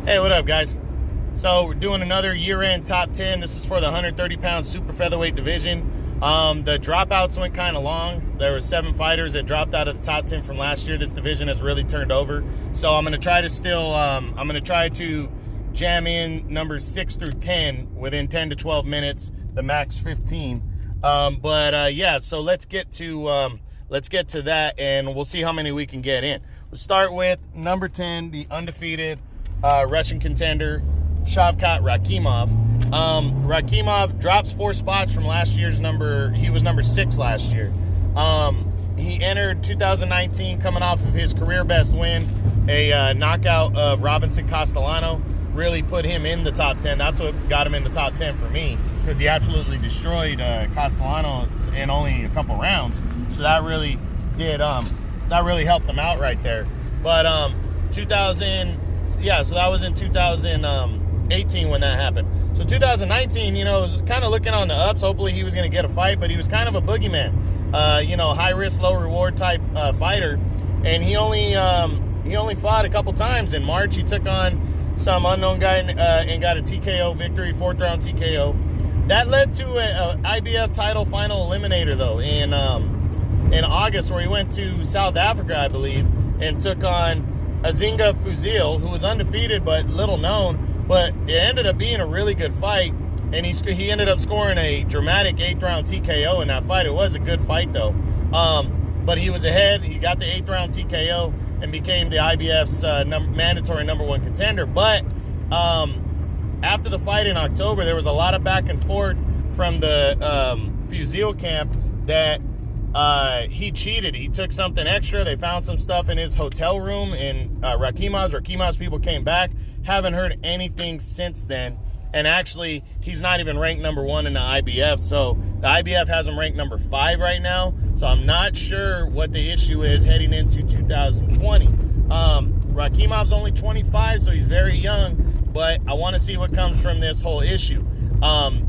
Hey, what up, guys? So we're doing another year-end top 10. This is for the 130-pound super featherweight division. The dropouts went kind of long. There were 7 fighters that dropped out of the top 10 from last year. This division has really turned over. So I'm going to try to try to jam in numbers 6 through 10 within 10 to 12 minutes, the max 15. Yeah, so let's get to that, and we'll see how many we can get in. We'll start with number 10, the undefeated Russian contender, Shavkat Rakhimov. Rakhimov drops 4 spots from last year's number. He was number 6 last year. He entered 2019 coming off of his career best win, a knockout of Robinson Castellano. Really put him in the top 10. That's what got him in the top 10 for me, because he absolutely destroyed Castellano in only a couple rounds. So that really helped them out right there. But so that was in 2018 when that happened. So 2019, was kind of looking on the ups. Hopefully he was going to get a fight, but he was kind of a boogeyman. High risk, low reward type fighter. And he only fought a couple times. In March, he took on some unknown guy and got a TKO victory, 4th round TKO. That led to an IBF title final eliminator, though, in August, where he went to South Africa, I believe, and took on Azinga Fuzil, who was undefeated but little known. But it ended up being a really good fight, and he ended up scoring a dramatic 8th round TKO in that fight. It was a good fight, though. But he was ahead. He got the 8th round TKO and became the IBF's mandatory number 1 contender. But after the fight in October, there was a lot of back and forth from the Fuzil camp that he cheated. He took something extra. They found some stuff in his hotel room in Rakhimov's people came back. Haven't heard anything since then. And actually, he's not even ranked number 1 in the IBF. So the IBF has him ranked number 5 right now. So I'm not sure what the issue is heading into 2020. Rakhimov's only 25, so he's very young. But I want to see what comes from this whole issue.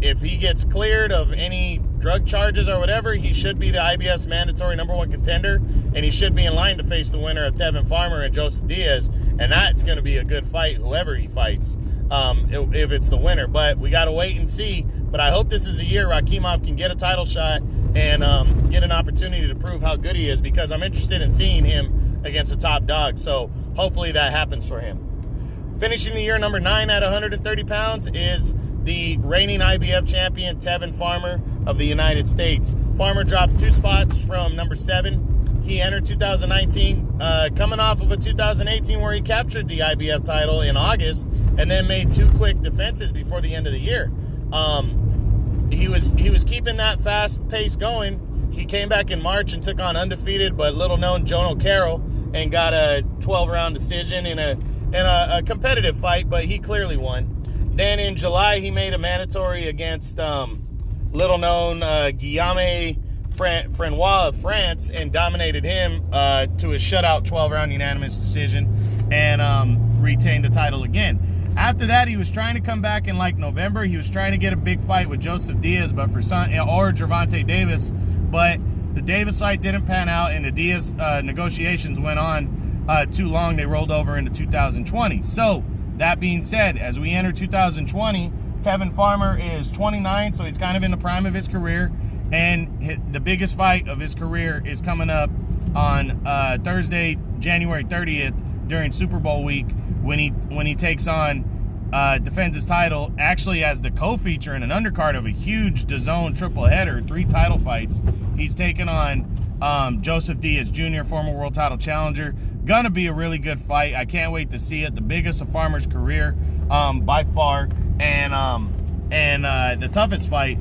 If he gets cleared of any drug charges or whatever, he should be the IBF's mandatory number 1 contender, and he should be in line to face the winner of Tevin Farmer and Joseph Diaz, and that's going to be a good fight, whoever he fights, if it's the winner. But we got to wait and see. But I hope this is a year Rakhimov can get a title shot and get an opportunity to prove how good he is, because I'm interested in seeing him against a top dog. So hopefully that happens for him. Finishing the year number 9 at 130 pounds is the reigning IBF champion, Tevin Farmer of the United States. Farmer drops 2 spots from number 7. He entered 2019 coming off of a 2018 where he captured the IBF title in August and then made 2 quick defenses before the end of the year. He was keeping that fast pace going. He came back in March and took on undefeated but little known Joan O'Carroll and got a 12-round decision in a competitive fight, but he clearly won. Then in July, he made a mandatory against little-known Guillaume Frenois of France and dominated him to a shutout 12-round unanimous decision and retained the title again. After that, he was trying to come back in November. He was trying to get a big fight with Joseph Diaz or Gervonta Davis, but the Davis fight didn't pan out, and the Diaz negotiations went on too long. They rolled over into 2020. So that being said, as we enter 2020, Tevin Farmer is 29, so he's kind of in the prime of his career, and the biggest fight of his career is coming up on Thursday, January 30th, during Super Bowl week, when he takes on, defends his title, actually as the co-feature in an undercard of a huge DAZN triple header, 3 title fights. He's taking on Joseph Diaz Jr., former world title challenger. Gonna be a really good fight. I can't wait to see it. The biggest of Farmer's career by far, and the toughest fight.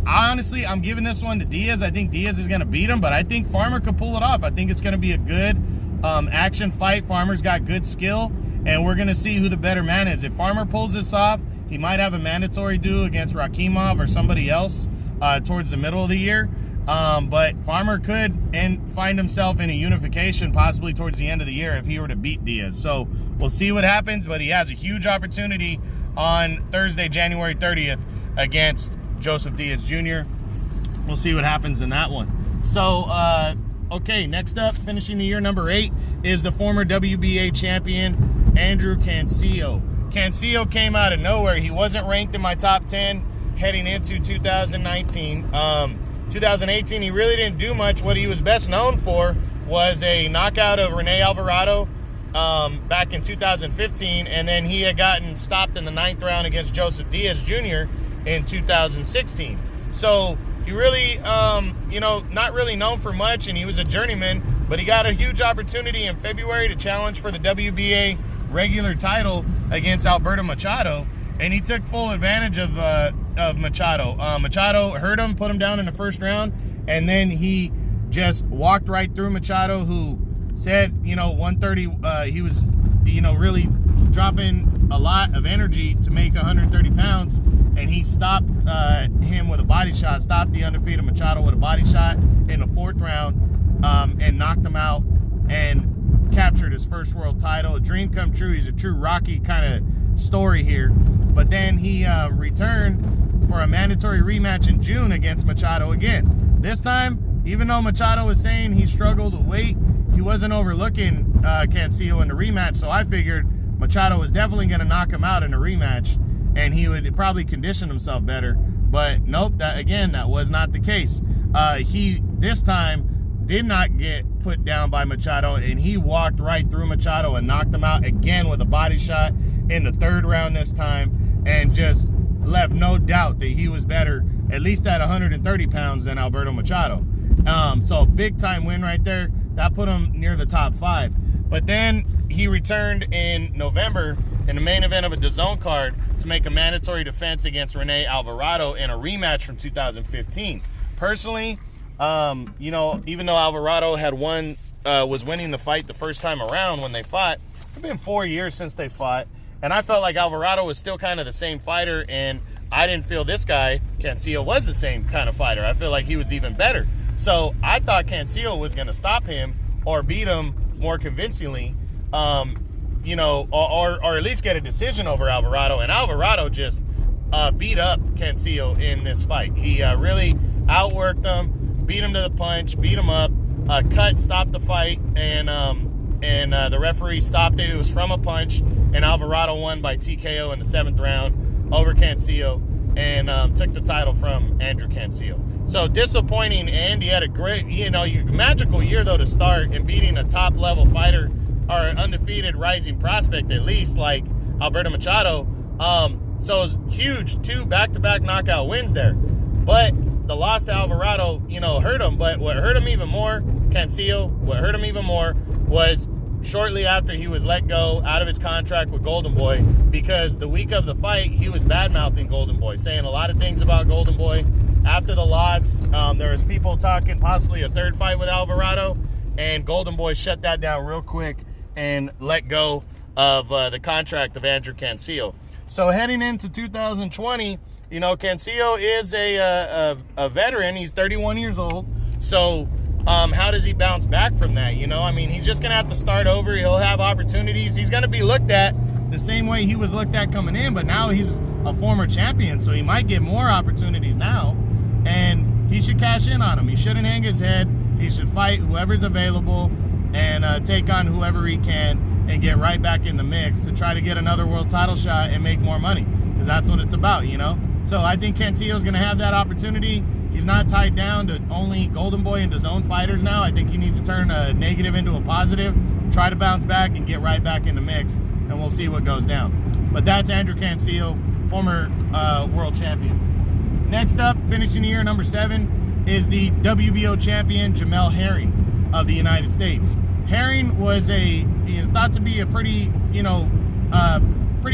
Honestly, I'm giving this one to Diaz. I think Diaz is gonna beat him, but I think Farmer could pull it off. I think it's gonna be a good action fight. Farmer's got good skill, and we're gonna see who the better man is. If Farmer pulls this off, he might have a mandatory duel against Rakhimov or somebody else towards the middle of the year. But Farmer could find himself in a unification possibly towards the end of the year if he were to beat Diaz. So we'll see what happens, but he has a huge opportunity on Thursday, January 30th against Joseph Diaz Jr. We'll see what happens in that one. So, okay, next up, finishing the year number 8, is the former WBA champion, Andrew Cancio. Cancio came out of nowhere. He wasn't ranked in my top 10 heading into 2019. 2018, he really didn't do much. What he was best known for was a knockout of Rene Alvarado back in 2015, and then he had gotten stopped in the 9th round against Joseph Diaz Jr. in 2016. So he really, not really known for much, and he was a journeyman, but he got a huge opportunity in February to challenge for the WBA regular title against Alberto Machado, and he took full advantage of Machado. Machado hurt him, put him down in the first round, and then he just walked right through Machado, who said, 130, he was, really dropping a lot of energy to make 130 pounds, and he stopped him with a body shot, stopped the undefeated Machado with a body shot in the 4th round, and knocked him out and captured his first world title. A dream come true. He's a true Rocky kind of story here. But then he returned for a mandatory rematch in June against Machado again. This time, even though Machado was saying he struggled with weight, he wasn't overlooking Cancio in the rematch, so I figured Machado was definitely going to knock him out in a rematch, and he would probably condition himself better. But nope, that was not the case. He, this time, did not get put down by Machado, and he walked right through Machado and knocked him out again with a body shot in the 3rd round this time, and just left no doubt that he was better, at least at 130 pounds, than Alberto Machado. So big time win right there. That put him near the top 5. But then he returned in November in the main event of a DAZN card to make a mandatory defense against Rene Alvarado in a rematch from 2015. Personally, even though Alvarado had was winning the fight the first time around when they fought, it's been 4 years since they fought, and I felt like Alvarado was still kind of the same fighter, and I didn't feel this guy, Cancio, was the same kind of fighter. I feel like he was even better. So I thought Cancio was going to stop him or beat him more convincingly, or at least get a decision over Alvarado, and Alvarado just beat up Cancio in this fight. He really outworked him, beat him to the punch, beat him up, stopped the fight, and the referee stopped it. It was from a punch, and Alvarado won by TKO in the 7th round over Cancio, and took the title from Andrew Cancio. So disappointing end. He had a great, magical year though to start, and beating a top-level fighter, or an undefeated rising prospect at least, like Alberto Machado. So it was huge, 2 back-to-back knockout wins there. But the loss to Alvarado, hurt him. But what hurt him even more, what hurt him even more was shortly after he was let go out of his contract with Golden Boy, because the week of the fight, he was bad-mouthing Golden Boy, saying a lot of things about Golden Boy. After the loss, there was people talking possibly a 3rd fight with Alvarado, and Golden Boy shut that down real quick and let go of the contract of Andrew Cancio. So heading into 2020, Cancio is a veteran. He's 31 years old. So how does he bounce back from that? He's just going to have to start over. He'll have opportunities. He's going to be looked at the same way he was looked at coming in, but now he's a former champion, so he might get more opportunities now, and he should cash in on them. He shouldn't hang his head. He should fight whoever's available and take on whoever he can and get right back in the mix to try to get another world title shot and make more money, because that's what it's about, So I think Cancio's going to have that opportunity. He's not tied down to only Golden Boy and DAZN fighters now. I think he needs to turn a negative into a positive, try to bounce back and get right back in the mix, and we'll see what goes down. But that's Andrew Cancio, former world champion. Next up, finishing the year number 7, is the WBO champion Jamel Herring of the United States. Herring was thought to be a pretty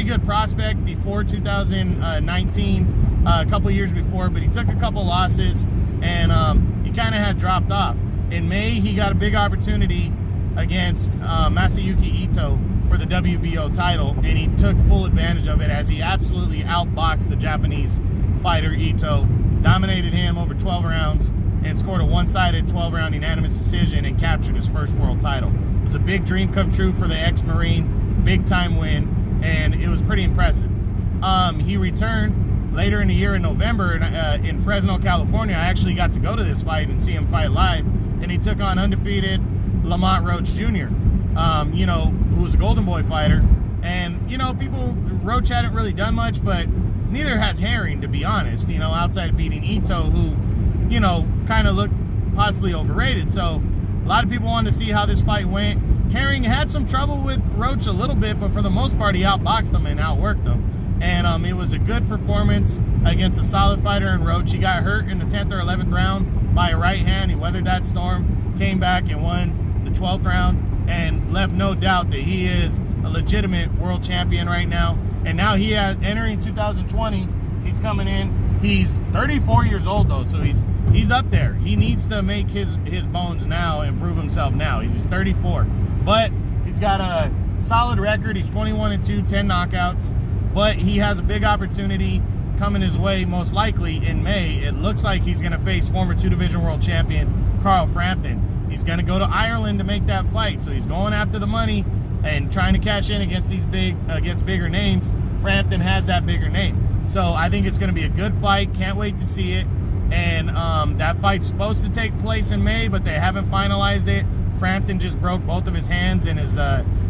good prospect before 2019, a couple years before, but he took a couple losses, and he kind of had dropped off. In May, he got a big opportunity against Masayuki Ito for the WBO title, and he took full advantage of it as he absolutely outboxed the Japanese fighter Ito, dominated him over 12 rounds, and scored a one-sided 12-round unanimous decision and captured his first world title. It was a big dream come true for the ex-Marine, big-time win, and it was pretty impressive. He returned later in the year in November in Fresno, California. I actually got to go to this fight and see him fight live, and he took on undefeated Lamont Roach Jr., who was a Golden Boy fighter. And, people Roach hadn't really done much, but neither has Herring, to be honest, you know, outside of beating Ito, who, you know, kind of looked possibly overrated. So a lot of people wanted to see how this fight went. Herring had some trouble with Roach a little bit, but for the most part, he outboxed him and outworked him. And it was a good performance against a solid fighter in Roach. He got hurt in the 10th or 11th round by a right hand. He weathered that storm, came back and won the 12th round, and left no doubt that he is a legitimate world champion right now. And now he has, entering 2020, he's coming in. He's 34 years old though, so he's up there. He needs to make his bones now and prove himself now. He's 34, but he's got a solid record. He's 21-2, 10 knockouts. But he has a big opportunity coming his way, most likely in May. It looks like he's going to face former 2-division world champion Carl Frampton. He's going to go to Ireland to make that fight, so he's going after the money and trying to cash in against these bigger names. Frampton has that bigger name, so I think it's going to be a good fight. Can't wait to see it. And that fight's supposed to take place in May, but they haven't finalized it. Frampton just broke both of his hands in his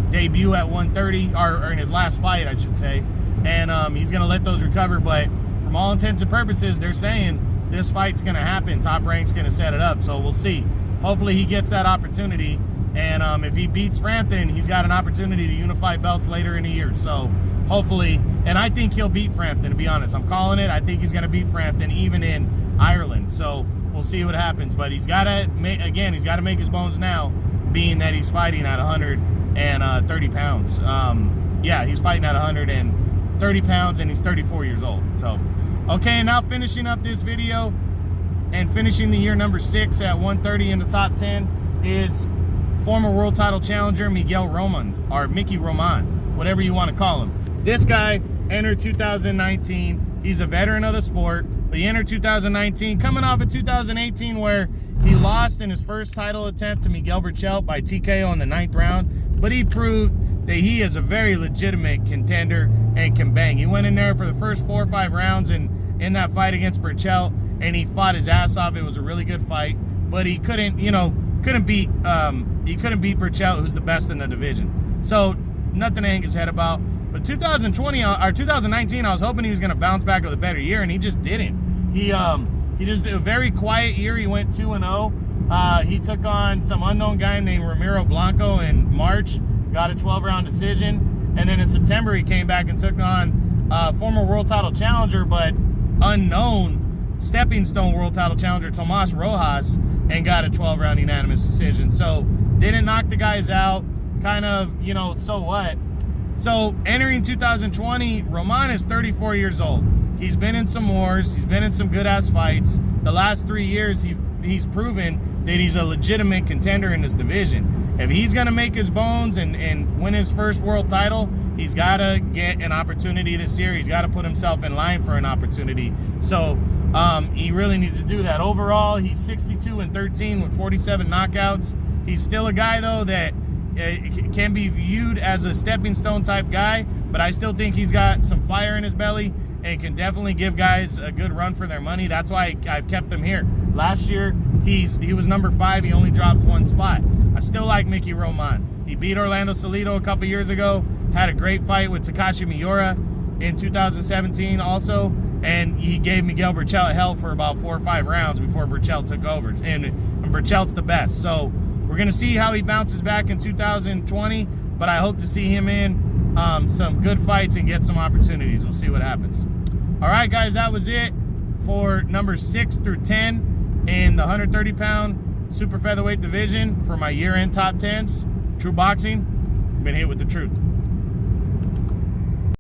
debut at 130, or in his last fight, I should say. And he's going to let those recover, but from all intents and purposes, they're saying this fight's going to happen. Top Rank's going to set it up, so we'll see. Hopefully he gets that opportunity, and if he beats Frampton, he's got an opportunity to unify belts later in the year. So hopefully, and I think he'll beat Frampton, to be honest. I'm calling it. I think he's going to beat Frampton even in Ireland, so we'll see what happens. But he's got to, again, he's got to make his bones now, being that he's fighting at 130 pounds. Yeah, he's fighting at 130 pounds, and he's 34 years old. So, okay, now finishing up this video and finishing the year number 6 at 130 in the top 10 is former world title challenger Miguel Roman, or Mickey Roman, whatever you want to call him. This guy entered 2019. He's a veteran of the sport, but he entered 2019 coming off of 2018 where he lost in his first title attempt to Miguel Berchelt by TKO in the 9th round, but he proved that he is a very legitimate contender and can bang. He went in there for the first 4 or 5 rounds in that fight against Berchelt, and he fought his ass off. It was a really good fight, but he couldn't beat Berchelt, who's the best in the division. So nothing to hang his head about. But 2020 or 2019, I was hoping he was going to bounce back with a better year, and he just didn't. He just a very quiet year. He went 2-0. He took on some unknown guy named Ramiro Blanco in March, got a 12-round decision, and then in September he came back and took on former world title challenger but unknown stepping stone world title challenger Tomas Rojas and got a 12-round unanimous decision. So didn't knock the guys out, kind of, you know, so what? So entering 2020, Roman is 34 years old. He's been in some wars. He's been in some good-ass fights. The last 3 years, he's proven that he's a legitimate contender in this division. If he's going to make his bones and win his first world title, he's got to get an opportunity this year. He's got to put himself in line for an opportunity. So he really needs to do that. Overall, he's 62-13 with 47 knockouts. He's still a guy, though, that can be viewed as a stepping stone type guy, but I still think he's got some fire in his belly and can definitely give guys a good run for their money. That's why I've kept him here. Last year, he was number 5. He only drops 1 spot. I still like Mickey Roman. He beat Orlando Salido a couple years ago, had a great fight with Takashi Miura in 2017 also, and he gave Miguel Berchelt hell for about 4 or 5 rounds before Berchelt took over, and Berchelt's the best. So we're going to see how he bounces back in 2020, but I hope to see him in some good fights and get some opportunities. We'll see what happens. All right, guys, that was it for numbers 6 through 10 in the 130-pound super featherweight division for my year-end top 10s. True Boxing, been hit with the truth.